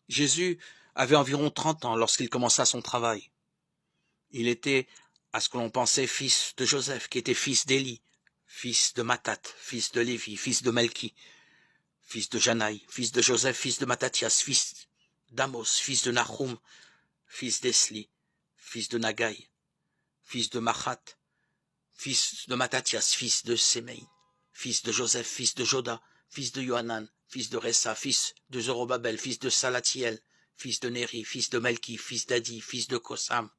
Jésus avait environ 30 ans lorsqu'il commença son travail. Il était, à ce que l'on pensait, fils de Joseph, qui était fils d'Élie, fils de Mathat, fils de Lévi, fils de Melchi, fils de Janaï, fils de Joseph, fils de Matthathias, fils d'Amos, fils de Nahum, fils d'Esli, fils de Nagai, fils de Machat, fils de Matthathias, fils de Sémei, fils de Joseph, fils de Joda, fils de Yohanan, fils de Ressa, fils de Zorobabel, fils de Salatiel, fils de Néri, fils de Melchi, fils d'Adi, fils de Kosam,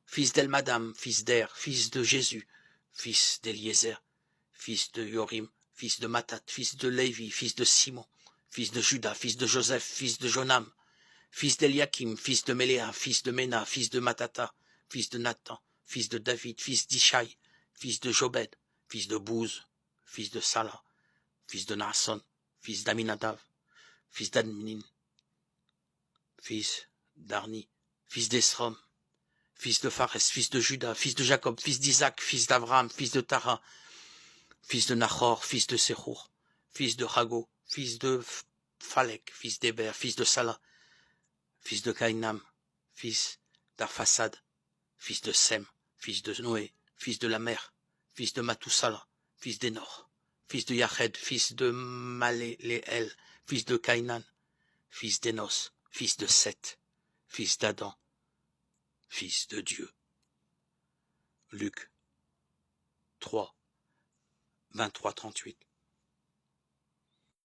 fils d'Elmadam, fils d'Er, fils de Jésus, fils d'Eliezer, fils de Yorim, fils de Mathat, fils de Lévi, fils de Simon, fils de Judas, fils de Joseph, fils de Jonam, fils d'Eliakim, fils de Méléa, fils de Ména, fils de Matata, fils de Nathan, fils de David, fils d'Ishaï, fils de Jobed, fils de Bouz, fils de Salah, fils de Naasson, fils d'Aminadav, fils d'Admin, fils d'Arni, fils d'Esrom, fils de Phares, fils de Judas, fils de Jacob, fils d'Isaac, fils d'Abraham, fils de Tara, fils de Nahor, fils de Séchour, fils de Hago, fils de Phalek, fils d'Héber, fils de Salah, fils de Caïnam, fils d'Arphasad, fils de Sem, fils de Noé, fils de Lamer, fils de Matussala, fils d'Enor, fils de Yached, fils de Maléléel, fils de Caïnan, fils d'Enos, fils de Seth, fils d'Adam, fils de Dieu. Luc 3, 23-38.